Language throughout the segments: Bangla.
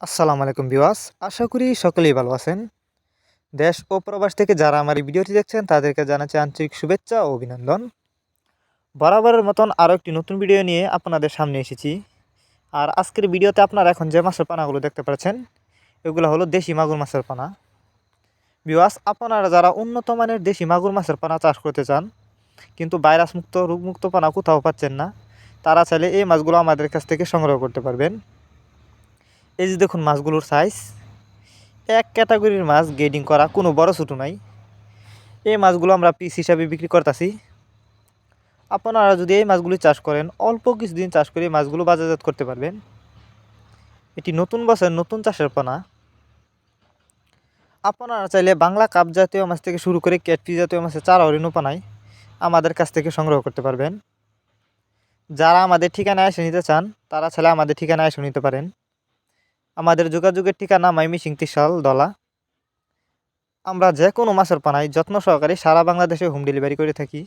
আসসালামু আলাইকুম ভিউয়ার্স, আশা করি সকলেই ভালো আছেন। দেশ ও প্রবাস থেকে যারা আমার এই ভিডিওটি দেখছেন তাদেরকে জানাচ্ছি আন্তরিক শুভেচ্ছা ও অভিনন্দন। বরাবরের মতন আরও একটি নতুন ভিডিও নিয়ে আপনাদের সামনে এসেছি। আর আজকের ভিডিওতে আপনারা এখন যে মাছের পানাগুলো দেখতে পাচ্ছেন এগুলো হলো দেশি মাগুর মাছের পানা। ভিউয়ার্স, আপনারা যারা উন্নত মানের দেশি মাগুর মাছের পানা চাষ করতে চান কিন্তু ভাইরাস মুক্ত রোগমুক্ত পানা কোথাও পাচ্ছেন না, তারা চাইলে এই মাছগুলো আমাদের কাছ থেকে সংগ্রহ করতে পারবেন। এই যে দেখুন মাছগুলোর সাইজ, এক ক্যাটাগরির মাছ, গ্রেডিং করা, কোনো বড় ছোটো নাই। এই মাছগুলো আমরা পিস হিসাবে বিক্রি করতেছি। আপনারা যদি এই মাছগুলি চাষ করেন, অল্প কিছুদিন চাষ করে এই মাছগুলো বাজারজাত করতে পারবেন। এটি নতুন বছরের নতুন চাষের পানা। আপনারা চাইলে বাংলা কাপ জাতীয় মাছ থেকে শুরু করে ক্যাটফিশ জাতীয় মাছের চারা হরিণ পানায় আমাদের কাছ থেকে সংগ্রহ করতে পারবেন। যারা আমাদের ঠিকানায় এসে নিতে চান তারা চাইলে আমাদের ঠিকানায় এসে নিতে পারেন। আমাদের যোগাযোগের ঠিকানা মাইমিসিং ত্রিশাল দলা। আমরা যে কোনো মাছের পানায় যত্ন সহকারে সারা বাংলাদেশে হোম ডেলিভারি করে থাকি,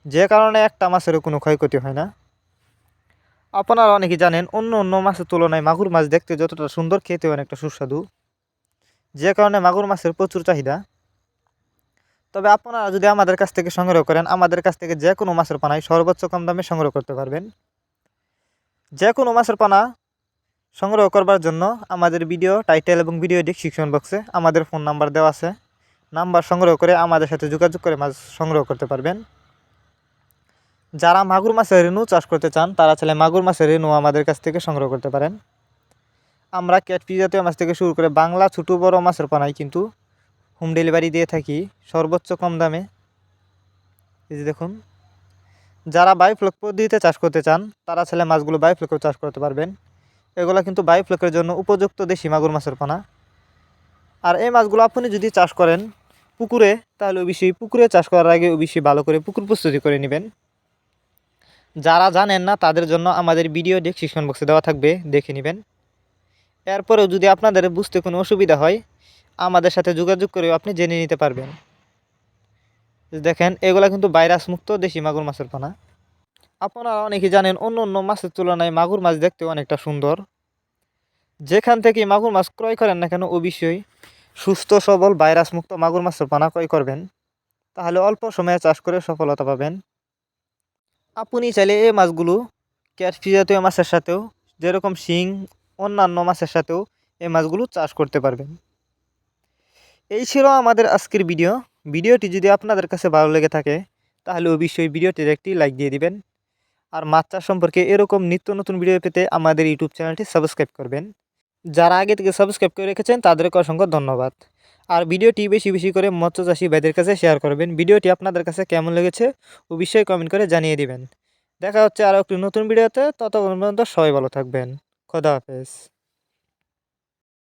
যে কারণে একটা মাছেরও কোনো ক্ষয়ক্ষতি হয় না। আপনারা অনেকেই জানেন অন্য অন্য মাছের তুলনায় মাগুর মাছ দেখতে যতটা সুন্দর, খেতে অনেকটা সুস্বাদু, যে কারণে মাগুর মাছের প্রচুর চাহিদা। তবে আপনারা যদি আমাদের কাছ থেকে সংগ্রহ করেন, আমাদের কাছ থেকে যে কোনো মাছের পানায় সর্বোচ্চ কম দামে সংগ্রহ করতে পারবেন। যে কোনো মাছের পানা সংগ্রহ করবার জন্য আমাদের ভিডিও টাইটেল এবং ভিডিও ডেসক্রিপশন বক্সে আমাদের ফোন নাম্বার দেওয়া আছে। নাম্বার সংগ্রহ করে আমাদের সাথে যোগাযোগ করে মাছ সংগ্রহ করতে পারবেন। যারা মাগুর মাছের রেণু চাষ করতে চান তারা চাইলে মাগুর মাছের রেণু আমাদের কাছ থেকে সংগ্রহ করতে পারেন। আমরা ক্যাটফিশ জাতীয় মাছ থেকে শুরু করে বাংলা ছোটো বড় মাছের পানায় কিন্তু হোম ডেলিভারি দিয়ে থাকি সর্বোচ্চ কম দামে। এই যে দেখুন, যারা বায়োফ্লক পদ্ধতিতে চাষ করতে চান তারা চাইলে মাছগুলো বায়োফ্লকেও চাষ করতে পারবেন। এগুলো কিন্তু বায়োফ্লকের জন্য উপযুক্ত দেশি মাগুর মাছের পানা। আর এই মাছগুলো আপনি যদি চাষ করেন পুকুরে, তাহলে অবশ্যই পুকুরে চাষ করার আগে অবশ্যই ভালো করে পুকুর প্রস্তুতি করে নেবেন। যারা জানেন না তাদের জন্য আমাদের ভিডিও ডেসক্রিপশন বক্সে দেওয়া থাকবে, দেখে নেবেন। এরপরেও যদি আপনাদের বুঝতে কোনো অসুবিধা হয় আমাদের সাথে যোগাযোগ করেও আপনি জেনে নিতে পারবেন। দেখেন, এগুলা কিন্তু ভাইরাস মুক্ত দেশি মাগুর মাছের পানা। আপনারা অনেকেই জানেন অন্য অন্য মাছের তুলনায় মাগুর মাছ দেখতে অনেকটা সুন্দর। যেখান থেকে মাগুর মাছ ক্রয় করেন না কেন অবশ্যই সুস্থ সবল ভাইরাস মুক্ত মাগুর মাছের পানা ক্রয় করবেন, তাহলে অল্প সময়ে চাষ করে সফলতা পাবেন। আপনি চাইলে এই মাছগুলো ক্যাটফিশ জাতীয় মাছের সাথেও, যেরকম শিং, অন্যান্য মাছের সাথেও এই মাছগুলো চাষ করতে পারবেন। এই ছিল আমাদের আজকের ভিডিওটি যদি আপনাদের কাছে ভালো লেগে থাকে তাহলে অবশ্যই ভিডিওটির একটি লাইক দিয়ে দিবেন। আর মাছ চাষ সম্পর্কে এরকম নিত্য নতুন ভিডিও পেতে আমাদের ইউটিউব চ্যানেলটি সাবস্ক্রাইব করবেন। যারা আগে থেকে সাবস্ক্রাইব করে রেখেছেন তাদেরকে অসংখ্য ধন্যবাদ। আর ভিডিওটি বেশি বেশি করে মৎস্য চাষী ভাইদের কাছে শেয়ার করবেন। ভিডিওটি আপনাদের কাছে কেমন লেগেছে অবশ্যই কমেন্ট করে জানিয়ে দিবেন। দেখা হচ্ছে আরও একটি নতুন ভিডিওতে, ততক্ষণ পর্যন্ত সবাই ভালো থাকবেন। খোদা হাফেজ।